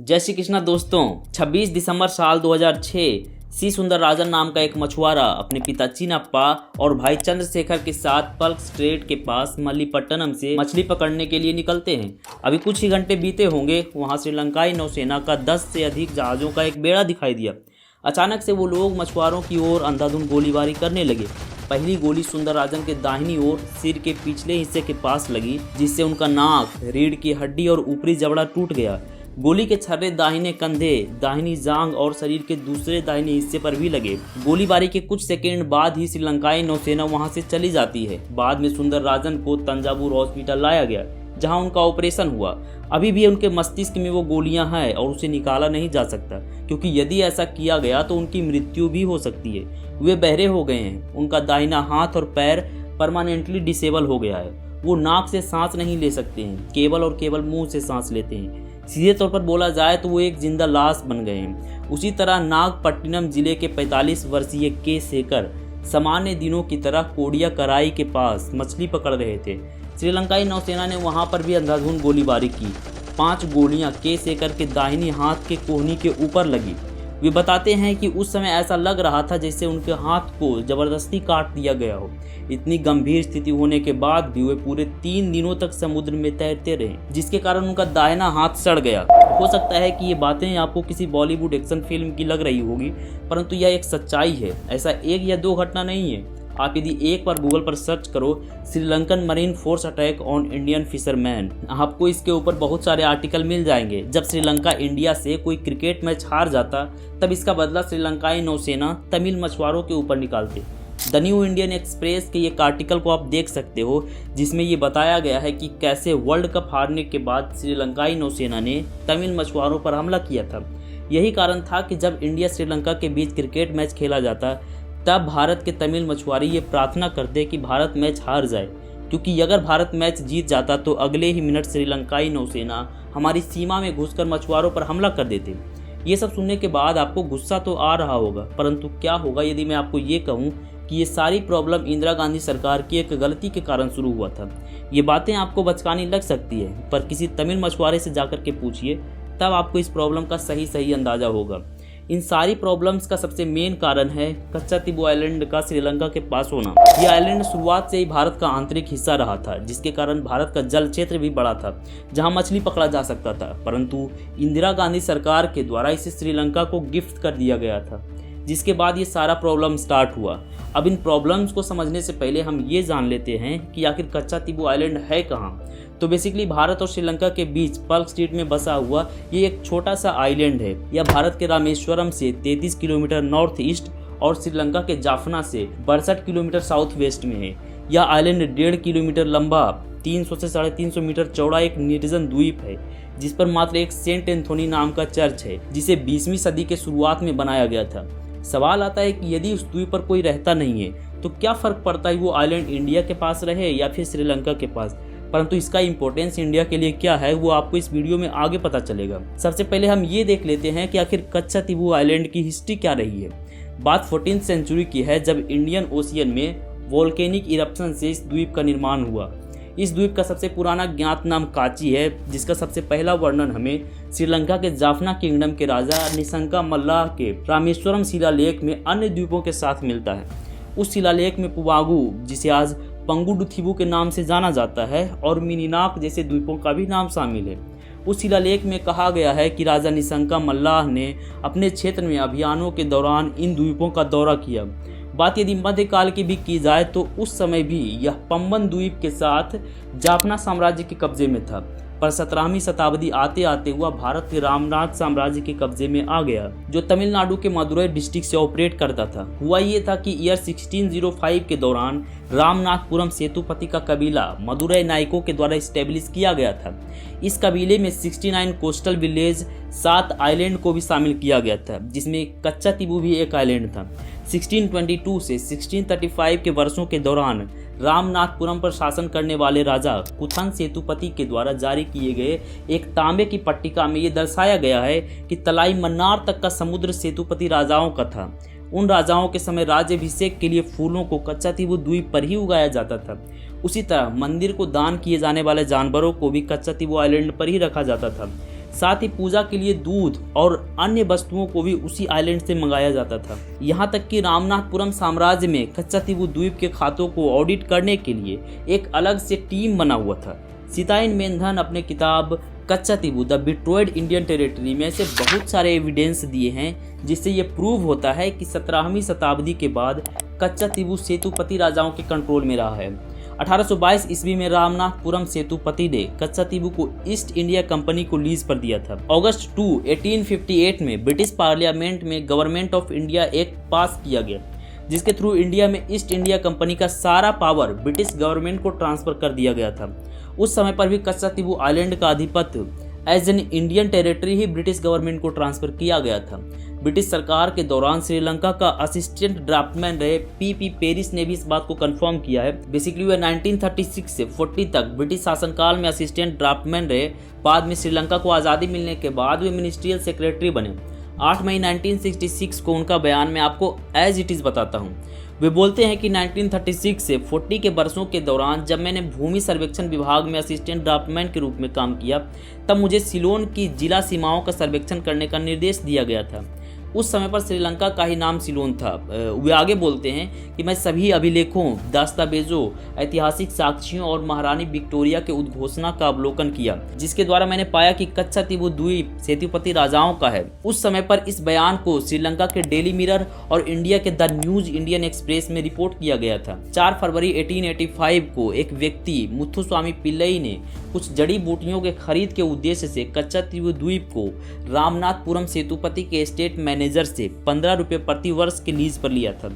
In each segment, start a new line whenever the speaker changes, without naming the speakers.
जय श्री कृष्णा दोस्तों। 26 दिसंबर साल 2006 सी सुंदरराजन नाम का एक मछुआरा अपने पिता चिन्नप्पा और भाई चंद्रशेखर के साथ पल्क स्ट्रेट के पास मल्लीपट्टनम से मछली पकड़ने के लिए निकलते हैं। अभी कुछ ही घंटे बीते होंगे, वहां श्रीलंकाई नौसेना का 10 से अधिक जहाज़ों का एक बेड़ा दिखाई दिया। अचानक से वो लोग मछुआरों की ओर अंधाधुंध गोलीबारी करने लगे। पहली गोली सुंदरराजन के दाहिनी ओर सिर के पिछले हिस्से के पास लगी, जिससे उनका नाक, रीढ़ की हड्डी और ऊपरी जबड़ा टूट गया। गोली के छर्रे दाहिने कंधे, दाहिनी जांघ और शरीर के दूसरे दाहिने हिस्से पर भी लगे। गोलीबारी के कुछ सेकंड बाद ही श्रीलंकाई नौसेना वहां से चली जाती है। बाद में सुंदरराजन को तंजावुर हॉस्पिटल लाया गया, जहां उनका ऑपरेशन हुआ। अभी भी उनके मस्तिष्क में वो गोलियां हैं और उसे निकाला नहीं जा सकता, क्योंकि यदि ऐसा किया गया तो उनकी मृत्यु भी हो सकती है। वे बहरे हो गए हैं, उनका दाहिना हाथ और पैर परमानेंटली डिसेबल हो गया है। वो नाक से सांस नहीं ले सकते हैं, केवल और केवल मुंह से सांस लेते हैं। सीधे तौर पर बोला जाए तो वो एक जिंदा लाश बन गए हैं। उसी तरह नागपट्टिनम जिले के 45 वर्षीय के शेखर सामान्य दिनों की तरह कोडियाकराई के पास मछली पकड़ रहे थे। श्रीलंकाई नौसेना ने वहां पर भी अंधाधुंध गोलीबारी की। 5 गोलियां के शेखर के दाहिनी हाथ के कोहनी के ऊपर लगी। वे बताते हैं कि उस समय ऐसा लग रहा था जैसे उनके हाथ को जबरदस्ती काट दिया गया हो। इतनी गंभीर स्थिति होने के बाद भी वे पूरे 3 दिनों तक समुद्र में तैरते रहे, जिसके कारण उनका दाहिना हाथ सड़ गया। हो सकता है कि ये बातें आपको किसी बॉलीवुड एक्शन फिल्म की लग रही होगी, परंतु यह एक सच्चाई है। ऐसा 1 या 2 घटना नहीं है। आप यदि एक बार गूगल पर सर्च करो Sri Lankan marine force attack on Indian fisherman, आपको इसके ऊपर बहुत सारे आर्टिकल मिल जाएंगे। जब श्रीलंका इंडिया से कोई क्रिकेट मैच हार जाता, तब इसका बदला श्रीलंकाई नौसेना तमिल मछुआरों के ऊपर निकालते। द न्यू इंडियन एक्सप्रेस के एक आर्टिकल को आप देख सकते हो, जिसमें ये बताया गया है कि कैसे वर्ल्ड कप हारने के बाद श्रीलंकाई नौसेना ने तमिल मछुआरों पर हमला किया था। यही कारण था कि जब इंडिया श्रीलंका के बीच क्रिकेट मैच खेला जाता, तब भारत के तमिल मछुआरे ये प्रार्थना करते कि भारत मैच हार जाए, क्योंकि अगर भारत मैच जीत जाता तो अगले ही मिनट श्रीलंकाई नौसेना हमारी सीमा में घुसकर मछुआरों पर हमला कर देते। ये सब सुनने के बाद आपको गुस्सा तो आ रहा होगा, परंतु क्या होगा यदि मैं आपको ये कहूँ कि ये सारी प्रॉब्लम इंदिरा गांधी सरकार की एक गलती के कारण शुरू हुआ था। ये बातें आपको बचकानी लग सकती है, पर किसी तमिल मछुआरे से जाकर के पूछिए, तब आपको इस प्रॉब्लम का सही अंदाजा होगा। इन सारी प्रॉब्लम्स का सबसे मेन कारण है कच्चातीबू आइलैंड का श्रीलंका के पास होना। ये आइलैंड शुरुआत से ही भारत का आंतरिक हिस्सा रहा था, जिसके कारण भारत का जल क्षेत्र भी बड़ा था, जहां मछली पकड़ा जा सकता था। परंतु इंदिरा गांधी सरकार के द्वारा इसे श्रीलंका को गिफ्ट कर दिया गया था, जिसके बाद ये सारा प्रॉब्लम स्टार्ट हुआ। अब इन प्रॉब्लम्स को समझने से पहले हम ये जान लेते हैं कि आखिर कच्चातीबू आइलैंड है कहाँ। तो बेसिकली भारत और श्रीलंका के बीच पल्क स्ट्रेट में बसा हुआ ये एक छोटा सा आइलैंड है। यह भारत के रामेश्वरम से 33 किलोमीटर नॉर्थ ईस्ट और श्रीलंका के जाफना से 62 किलोमीटर साउथ वेस्ट में है। यह आइलैंड 1.5 किलोमीटर लंबा, 300 से 350 मीटर चौड़ा एक निर्जन द्वीप है, जिस पर मात्र एक सेंट एंथोनी नाम का चर्च है, जिसे 20वीं सदी के शुरुआत में बनाया गया था। सवाल आता है कि यदि उस द्वीप पर कोई रहता नहीं है तो क्या फर्क पड़ता है वो आइलैंड इंडिया के पास रहे या फिर श्रीलंका के पास। परंतु इसका इंपॉर्टेंस इंडिया के लिए क्या है वो आपको इस वीडियो में आगे पता चलेगा। सबसे पहले हम ये देख लेते हैं कि आखिर कच्चातीबू आइलैंड की हिस्ट्री क्या रही है। बात 14th सेंचुरी की है, जब इंडियन ओशियन में वोल्केनिक इरप्शन से इस द्वीप का निर्माण हुआ। इस द्वीप का सबसे पुराना ज्ञात नाम काची है, जिसका सबसे पहला वर्णन हमें श्रीलंका के जाफना किंगडम के राजा निसंका मल्लाह के रामेश्वरम शिलालेख में अन्य द्वीपों के साथ मिलता है। उस शिलालेख में पुवागु, जिसे आज पंगुडुथिबू के नाम से जाना जाता है, और मिनिनाक जैसे द्वीपों का भी नाम शामिल है। उस शिलालेख में कहा गया है कि राजा निसंका मल्लाह ने अपने क्षेत्र में अभियानों के दौरान इन द्वीपों का दौरा किया। बात यदि मध्यकाल की भी की जाए तो उस समय भी यह पंबन द्वीप के साथ जाफना साम्राज्य के कब्जे में था, पर 17वीं शताब्दी आते आते हुआ भारत के रामनाथ साम्राज्य के कब्जे में आ गया, जो तमिलनाडु के मदुरई डिस्ट्रिक्ट से ऑपरेट करता था। हुआ ये था कि ईयर 1605 के दौरान रामनाथपुरम सेतुपति का कबीला मदुरई नायकों के द्वारा स्टेब्लिश किया गया था। इस कबीले में 69 कोस्टल विलेज, 7 आइलैंड को भी शामिल किया गया था, जिसमें कच्चातीबू भी एक आइलैंड था। 1622 से 1635 के वर्षों के दौरान रामनाथपुरम पर शासन करने वाले राजा कुथन सेतुपति के द्वारा जारी किए गए एक तांबे की पट्टिका में ये दर्शाया गया है कि तलाई मन्नार तक का समुद्र सेतुपति राजाओं का था। उन राजाओं के समय राज्याभिषेक के लिए फूलों को कच्चातीबू द्वीप पर ही उगाया जाता था। उसी तरह मंदिर को दान किए जाने वाले जानवरों को भी कच्चातीबू आइलैंड पर ही रखा जाता था। साथ ही पूजा के लिए दूध और अन्य वस्तुओं को भी उसी आइलैंड से मंगाया जाता था। यहाँ तक कि रामनाथपुरम साम्राज्य में कच्चातीबू द्वीप के खातों को ऑडिट करने के लिए एक अलग से टीम बना हुआ था। सीताइन मेनधन अपने किताब कच्चातीबू द बिट्रोइड इंडियन टेरिटरी में से बहुत सारे एविडेंस दिए हैं, जिससे ये प्रूव होता है कि 17वीं शताब्दी के बाद कच्चातीबू सेतुपति राजाओं के कंट्रोल में रहा है। 1822 ईस्वी में रामनाथपुरम सेतुपति ने कच्चातीबू को ईस्ट इंडिया कंपनी को लीज पर दिया था। अगस्त 2, 1858 में ब्रिटिश पार्लियामेंट में गवर्नमेंट ऑफ इंडिया एक्ट पास किया गया, जिसके थ्रू इंडिया में ईस्ट इंडिया कंपनी का सारा पावर ब्रिटिश गवर्नमेंट को ट्रांसफर कर दिया गया था। उस समय पर भी कच्चातीबू आइलैंड का आधिपत्य एज एन इंडियन टेरिटरी ही ब्रिटिश गवर्नमेंट को ट्रांसफर किया गया था। ब्रिटिश सरकार के दौरान श्रीलंका का असिस्टेंट ड्राफ्टमैन रहे पी पेरिस ने भी इस बात को कंफर्म किया है। बेसिकली वे 1936 से 40 तक ब्रिटिश शासनकाल में असिस्टेंट ड्राफ्टमैन रहे। बाद में श्रीलंका को आज़ादी मिलने के बाद वे मिनिस्ट्रियल सेक्रेटरी बने। 8 मई 1966 को उनका बयान मैं आपको एज इट इज़ बताता हूँ। वे बोलते हैं कि 1936 से 40 के वर्षों के दौरान जब मैंने भूमि सर्वेक्षण विभाग में असिस्टेंट ड्राफ्टमैन के रूप में काम किया, तब मुझे सिलोन की जिला सीमाओं का सर्वेक्षण करने का निर्देश दिया गया था। उस समय पर श्रीलंका का ही नाम सिलोन था। वे आगे बोलते हैं कि मैं सभी अभिलेखों, दस्तावेजों, ऐतिहासिक साक्ष्यों और महारानी विक्टोरिया के उद्घोषणा का अवलोकन किया, जिसके द्वारा मैंने पाया कि कच्चातीबू द्वीप सेतुपति राजाओं का है। उस समय पर इस बयान को श्रीलंका के डेली मिरर और इंडिया के द न्यूज इंडियन एक्सप्रेस में रिपोर्ट किया गया था। 4 फरवरी 1885 को एक व्यक्ति मुथुस्वामी पिल्लई ने कुछ जड़ी बूटियों के खरीद के उद्देश्य से कच्चातीबू द्वीप को रामनाथपुरम सेतुपति के एस्टेट मैनेजर से 15 रुपये प्रति वर्ष के लीज पर लिया था।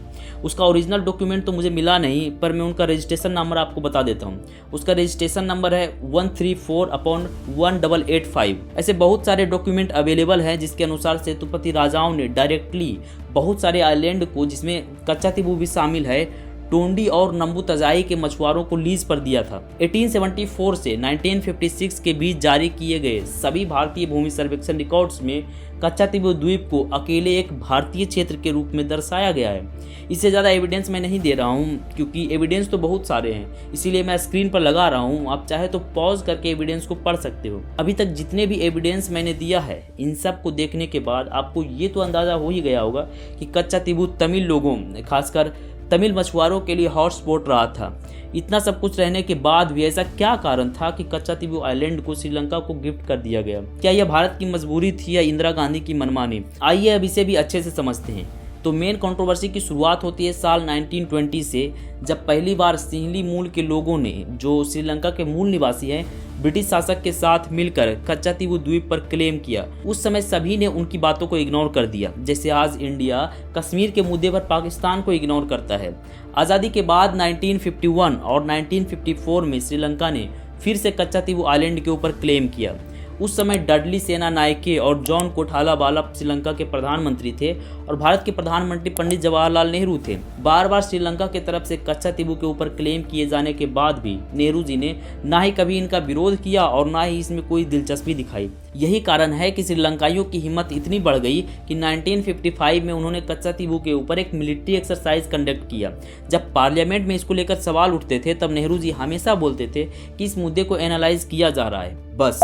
उसका ओरिजिनल डॉक्यूमेंट तो मुझे मिला नहीं, पर मैं उनका रजिस्ट्रेशन नंबर आपको बता देता हूँ। उसका रजिस्ट्रेशन नंबर है 134/1885। ऐसे बहुत सारे डॉक्यूमेंट अवेलेबल हैं, जिसके अनुसार सेतुपति राजाओं ने डायरेक्टली बहुत सारे आइलैंड को, जिसमें कच्चातीबू भी शामिल है, टोंडी और नंबू तजाई के मछुआरों को लीज पर दिया था। 1874 से 1956 के बीच जारी किए गए सभी भारतीय भूमि सर्वेक्षण रिकॉर्ड्स में कच्चातीबू द्वीप को अकेले एक भारतीय क्षेत्र के रूप में दर्शाया गया है। इससे ज़्यादा एविडेंस मैं नहीं दे रहा हूँ, क्योंकि एविडेंस तो बहुत सारे हैं, इसीलिए मैं स्क्रीन पर लगा रहा हूँ। आप चाहे तो पॉज करके एविडेंस को पढ़ सकते हो। अभी तक जितने भी एविडेंस मैंने दिया है, इन सब को देखने के बाद आपको ये तो अंदाज़ा हो ही गया होगा कि कच्चातीबू तमिल लोगों, खासकर तमिल मछुआरों के लिए हॉटस्पॉट रहा था। इतना सब कुछ रहने के बाद भी ऐसा क्या कारण था कि कच्चातीबू आइलैंड को श्रीलंका को गिफ्ट कर दिया गया? क्या यह भारत की मजबूरी थी या इंदिरा गांधी की मनमानी? आइए अब इसे भी अच्छे से समझते हैं। तो मेन कंट्रोवर्सी की शुरुआत होती है साल 1920 से, जब पहली बार सिंहली मूल के लोगों ने, जो श्रीलंका के मूल निवासी हैं, ब्रिटिश शासक के साथ मिलकर कच्चातीबू द्वीप पर क्लेम किया। उस समय सभी ने उनकी बातों को इग्नोर कर दिया, जैसे आज इंडिया कश्मीर के मुद्दे पर पाकिस्तान को इग्नोर करता है। आज़ादी के बाद 1951 और 1954 में श्रीलंका ने फिर से कच्चातीबू आइलैंड के ऊपर क्लेम किया। उस समय डडली सेना नायके और जॉन कोठालावाला श्रीलंका के प्रधानमंत्री थे और भारत के प्रधानमंत्री पंडित जवाहरलाल नेहरू थे। बार बार श्रीलंका के तरफ से कच्चातीबू के ऊपर क्लेम किए जाने के बाद भी नेहरू जी ने ना ही कभी इनका विरोध किया और ना ही इसमें कोई दिलचस्पी दिखाई। यही कारण है कि श्रीलंकाइयों की हिम्मत इतनी बढ़ गई कि 1955 में उन्होंने कच्चातीबू के ऊपर एक मिलिट्री एक्सरसाइज कंडक्ट किया। जब पार्लियामेंट में इसको लेकर सवाल उठते थे, तब नेहरू जी हमेशा बोलते थे कि इस मुद्दे को एनालाइज किया जा रहा है, बस।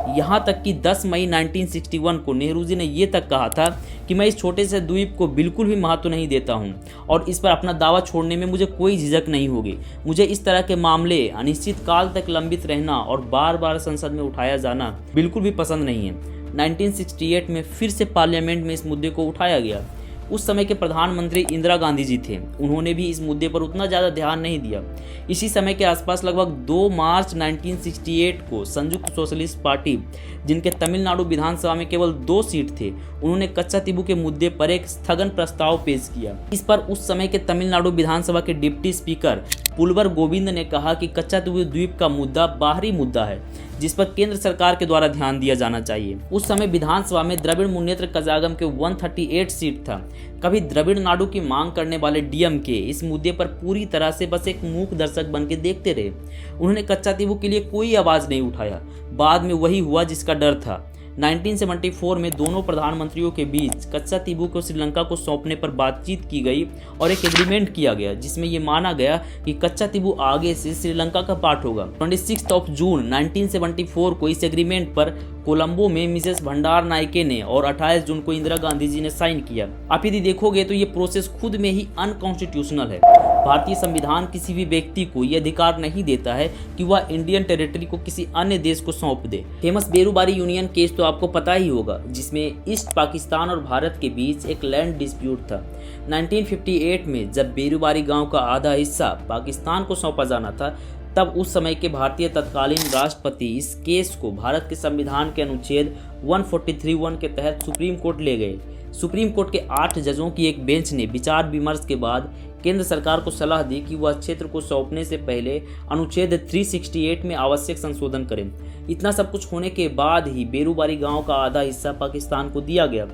यहाँ तक कि 10 मई 1961 को नेहरू जी ने ये तक कहा था कि मैं इस छोटे से द्वीप को बिल्कुल भी महत्व नहीं देता हूँ और इस पर अपना दावा छोड़ने में मुझे कोई झिझक नहीं होगी। मुझे इस तरह के मामले अनिश्चित काल तक लंबित रहना और बार बार संसद में उठाया जाना बिल्कुल भी पसंद नहीं है। 1968 में फिर से पार्लियामेंट में इस मुद्दे को उठाया गया। उस समय के प्रधानमंत्री इंदिरा गांधी जी थे। उन्होंने भी इस मुद्दे पर उतना ज़्यादा ध्यान नहीं दिया। इसी समय के आसपास लगभग 2 मार्च 1968 को संयुक्त सोशलिस्ट पार्टी, जिनके तमिलनाडु विधानसभा में केवल 2 सीट थे, उन्होंने कच्चातीबू के मुद्दे पर एक स्थगन प्रस्ताव पेश किया। इस पर उस समय के तमिलनाडु विधानसभा के डिप्टी स्पीकर पुलवर गोविंद ने कहा कि कच्चातीबू द्वीप का मुद्दा बाहरी मुद्दा है, जिस पर केंद्र सरकार के द्वारा ध्यान दिया जाना चाहिए। उस समय विधानसभा में द्रविड़ मुन्नेत्र कजागम के 138 सीट था। कभी द्रविड़ नाडु की मांग करने वाले डीएमके इस मुद्दे पर पूरी तरह से बस एक मूक दर्शक बन के देखते रहे। उन्होंने कच्चातीबू के लिए कोई आवाज नहीं उठाया। बाद में वही हुआ जिसका डर था। 1974 में दोनों प्रधानमंत्रियों के बीच कच्चा तीबू को श्रीलंका को सौंपने पर बातचीत की गई और एक एग्रीमेंट किया गया जिसमें ये माना गया कि कच्चा तीबू आगे से श्रीलंका का पार्ट होगा। 26 जून 1974 को इस एग्रीमेंट पर कोलंबो में मिसेस भंडार नायके ने और 28 जून को इंदिरा गांधी जी ने साइन किया। आप यदि देखोगे तो ये प्रोसेस खुद में ही अनकॉन्स्टिट्यूशनल है। भारतीय संविधान किसी भी व्यक्ति को यह अधिकार नहीं देता है कि वह इंडियन टेरिटरी को किसी अन्य देश को सौंप दे। फेमस बेरूबारी यूनियन केस तो आपको पता ही होगा, जिसमें ईस्ट पाकिस्तान और भारत के बीच एक लैंड डिस्प्यूट था। 1958 में जब बेरूबारी गांव का आधा हिस्सा पाकिस्तान को सौंपा जाना था, तब उस समय के भारतीय तत्कालीन राष्ट्रपति इस केस को भारत के संविधान के अनुच्छेद 143(1) के तहत सुप्रीम कोर्ट ले गए। सुप्रीम कोर्ट के 8 जजों की एक बेंच ने विचार विमर्श के बाद केंद्र सरकार को सलाह दी कि वह क्षेत्र को सौंपने से पहले अनुच्छेद 368 में आवश्यक संशोधन करें। इतना सब कुछ होने के बाद ही बेरूबारी गांव का आधा हिस्सा पाकिस्तान को दिया गया।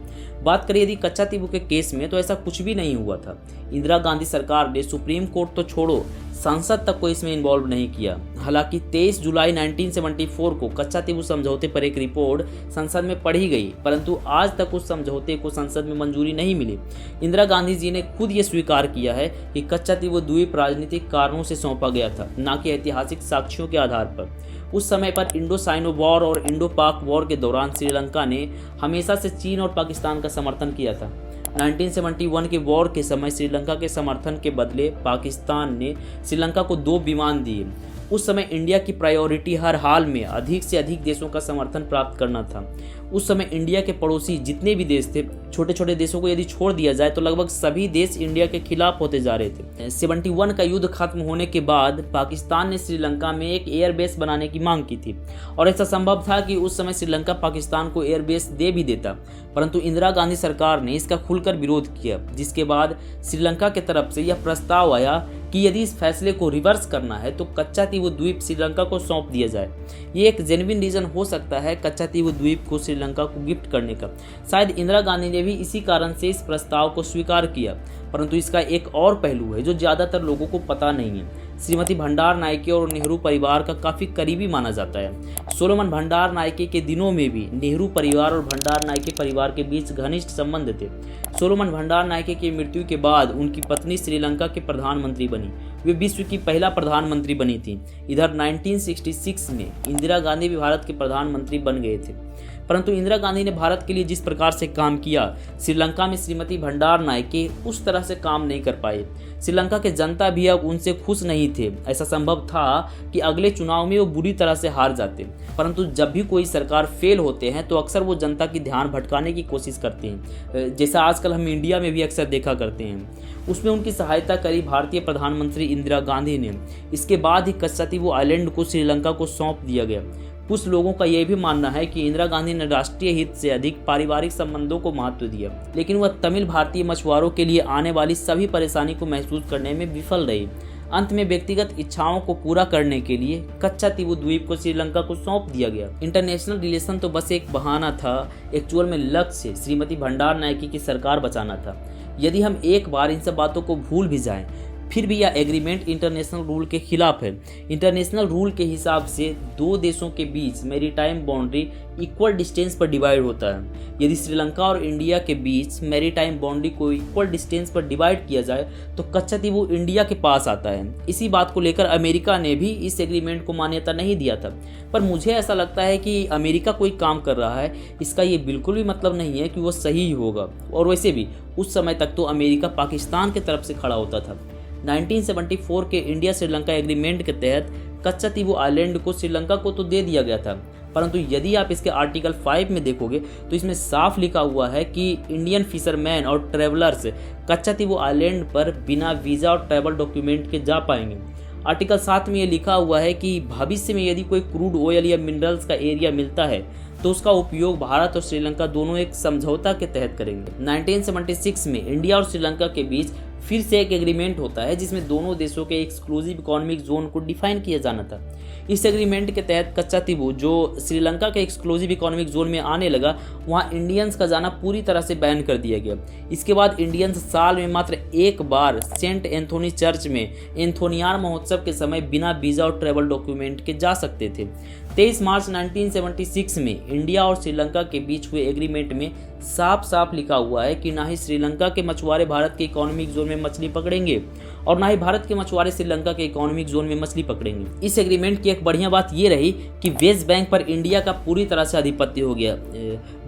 बात करें यदि कच्चा तीबू के केस में, तो ऐसा कुछ भी नहीं हुआ था। इंदिरा गांधी सरकार ने सुप्रीम कोर्ट तो छोड़ो, संसद तक को इसमें इन्वॉल्व नहीं किया। हालांकि 23 जुलाई 1974 को कच्चा तीबू समझौते पर एक रिपोर्ट संसद में पढ़ी गई, परंतु आज तक उस समझौते को संसद में मंजूरी नहीं मिली। इंदिरा गांधी जी ने खुद ये स्वीकार किया है कि कच्चा तीबू द्वीप राजनीतिक कारणों से सौंपा गया था, न कि ऐतिहासिक साक्ष्यों के आधार पर। उस समय पर इंडो साइनो वॉर और इंडो पाक वॉर के दौरान श्रीलंका ने हमेशा से चीन और पाकिस्तान का समर्थन किया था। 1971 के वॉर के समय श्रीलंका के समर्थन के बदले पाकिस्तान ने श्रीलंका को 2 विमान दिए। उस समय इंडिया की प्रायोरिटी हर हाल में अधिक से अधिक देशों का समर्थन प्राप्त करना था। उस समय इंडिया के पड़ोसी जितने भी देश थे, छोटे छोटे देशों को यदि छोड़ दिया जाए तो लगभग सभी देश इंडिया के खिलाफ होते जा रहे थे। 71 का युद्ध खत्म होने के बाद पाकिस्तान ने श्रीलंका में एक एयरबेस बनाने की मांग की थी और ऐसा संभव था कि उस समय श्रीलंका पाकिस्तान को एयरबेस दे भी देता, परंतु इंदिरा गांधी सरकार ने इसका खुलकर विरोध किया, जिसके बाद श्रीलंका की तरफ से यह प्रस्ताव आया कि यदि इस फैसले को रिवर्स करना है तो कच्चा तीबू द्वीप श्रीलंका को सौंप दिया जाए। ये एक जेन्युइन रीजन हो सकता है कच्चा तीबू द्वीप को श्रीलंका को गिफ्ट करने का। शायद इंदिरा गांधी ने भी इसी कारण से इस प्रस्ताव को स्वीकार किया, परंतु इसका एक और पहलू है जो ज़्यादातर लोगों को पता नहीं है। श्रीमती भंडार नायके और नेहरू परिवार का काफ़ी करीबी माना जाता है। सोलोमन भंडार नायके के दिनों में भी नेहरू परिवार और भंडार नायके परिवार के बीच घनिष्ठ संबंध थे। सोलोमन भंडार नायके की मृत्यु के बाद उनकी पत्नी श्रीलंका के प्रधानमंत्री बनी। वे विश्व की पहला प्रधानमंत्री बनी थी। इधर 1966 में इंदिरा गांधी भी भारत के प्रधानमंत्री बन गए थे, परंतु इंदिरा गांधी ने भारत के लिए जिस प्रकार से काम किया, श्रीलंका में श्रीमती भंडार नायके उस तरह से काम नहीं कर पाए। श्रीलंका के जनता भी अब उनसे खुश नहीं थे। ऐसा संभव था कि अगले चुनाव में वो बुरी तरह से हार जाते, परंतु जब भी कोई सरकार फेल होते हैं तो अक्सर वो जनता की ध्यान भटकाने की कोशिश करते हैं, जैसा आजकल हम इंडिया में भी अक्सर देखा करते हैं। उसमें उनकी सहायता करी भारतीय प्रधानमंत्री इंदिरा गांधी ने। इसके बाद ही कच्चा तीबू आइलैंड को श्रीलंका को सौंप दिया गया। कुछ लोगों का यह भी मानना है कि इंदिरा गांधी ने राष्ट्रीय हित से अधिक पारिवारिक संबंधों को महत्व दिया, लेकिन वह तमिल भारतीय मछुआरों के लिए आने वाली सभी परेशानी को महसूस करने में विफल रही। अंत में व्यक्तिगत इच्छाओं को पूरा करने के लिए कच्चा तीबू द्वीप को श्रीलंका को सौंप दिया गया। इंटरनेशनल रिलेशन तो बस एक बहाना था, एक्चुअल में लक्ष्य श्रीमती भंडार नायके की सरकार बचाना था। यदि हम एक बार इन सब बातों को भूल भी जाएं, फिर भी यह एग्रीमेंट इंटरनेशनल रूल के खिलाफ है। इंटरनेशनल रूल के हिसाब से 2 देशों के बीच मैरीटाइम बाउंड्री इक्वल डिस्टेंस पर डिवाइड होता है। यदि श्रीलंका और इंडिया के बीच मैरीटाइम बाउंड्री को इक्वल डिस्टेंस पर डिवाइड किया जाए तो कच्चा तीबू इंडिया के पास आता है। इसी बात को लेकर अमेरिका ने भी इस एग्रीमेंट को मान्यता नहीं दिया था, पर मुझे ऐसा लगता है कि अमेरिका कोई काम कर रहा है, इसका ये बिल्कुल भी मतलब नहीं है कि वो सही ही होगा। और वैसे भी उस समय तक तो अमेरिका पाकिस्तान की तरफ से खड़ा होता था। 1974 के इंडिया श्रीलंका एग्रीमेंट के तहत कच्चा तीबू आइलैंड को श्रीलंका को तो दे दिया गया था, परंतु यदि आप इसके आर्टिकल 5 में देखोगे तो इसमें साफ लिखा हुआ है कि इंडियन फिशरमैन और ट्रेवलर्स कच्चा तीबू आइलैंड पर बिना वीज़ा और ट्रैवल डॉक्यूमेंट के जा पाएंगे। आर्टिकल 7 में ये लिखा हुआ है कि भविष्य में यदि कोई क्रूड ऑयल या मिनरल्स का एरिया मिलता है तो उसका उपयोग भारत और श्रीलंका दोनों एक समझौता के तहत करेंगे। 1976 में इंडिया और श्रीलंका के बीच फिर से एक एग्रीमेंट होता है जिसमें दोनों देशों के एक्सक्लूसिव इकोनॉमिक जोन को डिफाइन किया जाना था। इस एग्रीमेंट के तहत कच्चातीबू जो श्रीलंका के एक्सक्लूसिव इकोनॉमिक जोन में आने लगा, वहाँ इंडियंस का जाना पूरी तरह से बैन कर दिया गया। इसके बाद इंडियंस साल में मात्र एक बार सेंट एंथोनी चर्च में एंथोनियान महोत्सव के समय बिना वीज़ा और ट्रैवल डॉक्यूमेंट के जा सकते थे। 23 मार्च 1976 में इंडिया और श्रीलंका के बीच हुए एग्रीमेंट में साफ साफ लिखा हुआ है कि ना ही श्रीलंका के मछुआरे भारत के इकोनॉमिक जोन में मछली पकड़ेंगे और ना ही भारत के मछुआरे श्रीलंका के इकोनॉमिक जोन में मछली पकड़ेंगे। इस एग्रीमेंट की एक बढ़िया बात ये रही कि वेस्ट बैंक पर इंडिया का पूरी तरह से आधिपत्य हो गया।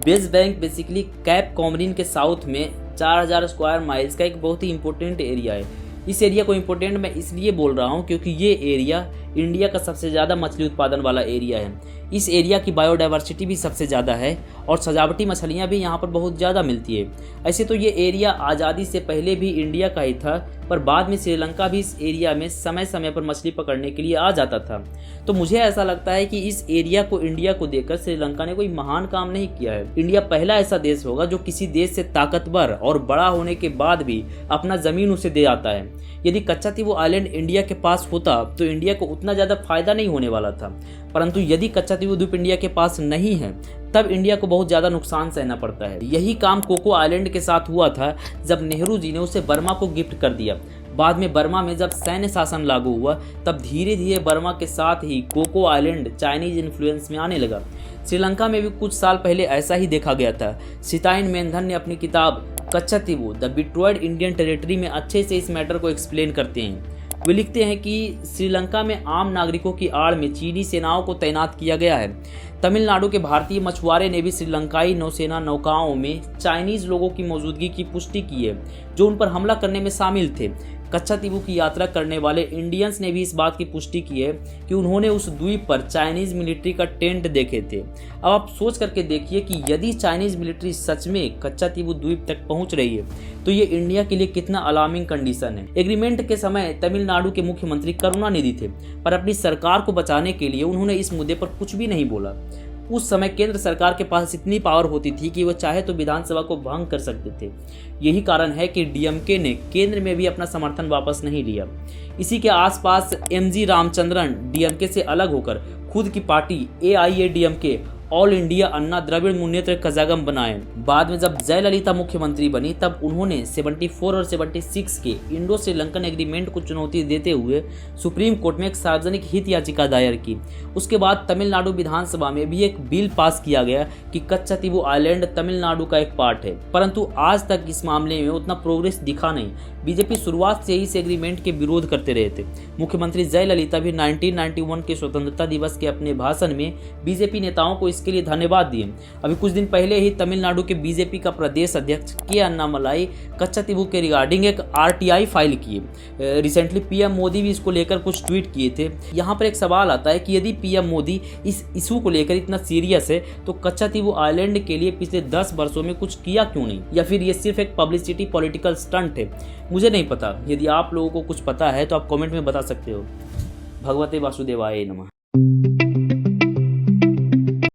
West Bank basically cap coumarin के साउथ में 4000 स्क्वायर माइल्स का एक बहुत ही इंपॉर्टेंट एरिया है। इस एरिया को इम्पोर्टेंट मैं इसलिए बोल रहा हूँ क्योंकि ये एरिया इंडिया का सबसे ज़्यादा मछली उत्पादन वाला एरिया है। इस एरिया की बायोडाइवर्सिटी भी सबसे ज़्यादा है और सजावटी मछलियाँ भी यहाँ पर बहुत ज़्यादा मिलती है। ऐसे तो ये एरिया आज़ादी से पहले भी इंडिया का ही था, पर बाद में श्रीलंका भी इस एरिया में समय समय पर मछली पकड़ने के लिए आ जाता था। तो मुझे ऐसा लगता है कि इस एरिया को इंडिया को देकर श्रीलंका ने कोई महान काम नहीं किया है। इंडिया पहला ऐसा देश होगा जो किसी देश से ताकतवर और बड़ा होने के बाद भी अपना ज़मीन उसे दे आता है। यदि कच्चातीबू आइलैंड इंडिया के पास होता तो इंडिया को उतना ज़्यादा फायदा नहीं होने वाला था, परंतु यदि कच्चातीबू द्वीप इंडिया के पास नहीं है तब इंडिया को बहुत ज़्यादा नुकसान सहना पड़ता है। यही काम कोको आइलैंड के साथ हुआ था जब नेहरू जी ने उसे बर्मा को गिफ्ट कर दिया। बाद में बर्मा में जब सैन्य शासन लागू हुआ तब धीरे धीरे बर्मा के साथ ही कोको आइलैंड चाइनीज इन्फ्लुएंस में आने लगा। श्रीलंका में भी कुछ साल पहले ऐसा ही देखा गया था। सिताइन मेंधन ने अपनी किताब कच्चातीबू द बिट्रॉयड इंडियन टेरिटरी में अच्छे से इस मैटर को एक्सप्लेन करते हैं। वे लिखते हैं कि श्रीलंका में आम नागरिकों की आड़ में चीनी सेनाओं को तैनात किया गया है। तमिलनाडु के भारतीय मछुआरे ने भी श्रीलंकाई नौसेना नौकाओं में चाइनीज लोगों की मौजूदगी की पुष्टि की है जो उन पर हमला करने में शामिल थे। कच्चातीबू की यात्रा करने वाले इंडियंस ने भी इस बात की पुष्टि की है कि उन्होंने उस द्वीप पर चाइनीज मिलिट्री का टेंट देखे थे। अब आप सोच करके देखिए कि यदि चाइनीज मिलिट्री सच में कच्चातीबू द्वीप तक पहुंच रही है तो ये इंडिया के लिए कितना अलार्मिंग कंडीशन है। एग्रीमेंट के समय तमिलनाडु के मुख्यमंत्री करुणानिधि थे, पर अपनी सरकार को बचाने के लिए उन्होंने इस मुद्दे पर कुछ भी नहीं बोला। उस समय केंद्र सरकार के पास इतनी पावर होती थी कि वह चाहे तो विधानसभा को भंग कर सकते थे। यही कारण है कि डीएमके ने केंद्र में भी अपना समर्थन वापस नहीं लिया। इसी के आसपास एमजी रामचंद्रन डीएमके से अलग होकर खुद की पार्टी एआईएडीएमके ऑल इंडिया अन्ना द्रविड़ मुन्नेत्र कजागम बनाए। बाद में जब जयललिता मुख्यमंत्री बनी तब उन्होंने 74 और 76 के इंडो श्रीलंकन एग्रीमेंट को चुनौती देते हुए सुप्रीम कोर्ट में एक सार्वजनिक हित याचिका दायर की। उसके बाद तमिलनाडु विधानसभा में भी एक बिल पास किया गया कि कच्चातीबू आइलैंड तमिलनाडु का एक पार्ट है, परंतु आज तक इस मामले में उतना प्रोग्रेस दिखा नहीं। बीजेपी शुरुआत से ही इस एग्रीमेंट के विरोध करते रहे थे। मुख्यमंत्री जयललिता भी 1991 के स्वतंत्रता दिवस के अपने भाषण में बीजेपी नेताओं को इसके लिए धन्यवाद दिए। अभी कुछ दिन पहले ही तमिलनाडु के बीजेपी का प्रदेश अध्यक्ष के अन्नामलाई कच्चातीबू के रिगार्डिंग एक आरटीआई फाइल किए। रिसेंटली पीएम मोदी भी इसको लेकर कुछ ट्वीट किए थे। यहाँ पर एक सवाल आता है कि यदि पीएम मोदी इस इशू को लेकर इतना सीरियस है तो कच्चातीबू आइलैंड के लिए पिछले 10 वर्षों में कुछ किया क्यों नहीं, या फिर ये सिर्फ एक पब्लिसिटी पॉलिटिकल स्टंट है। मुझे नहीं पता। यदि आप लोगों को कुछ पता है तो आप कमेंट में बता सकते हो। भगवते वासुदेवाय नमः।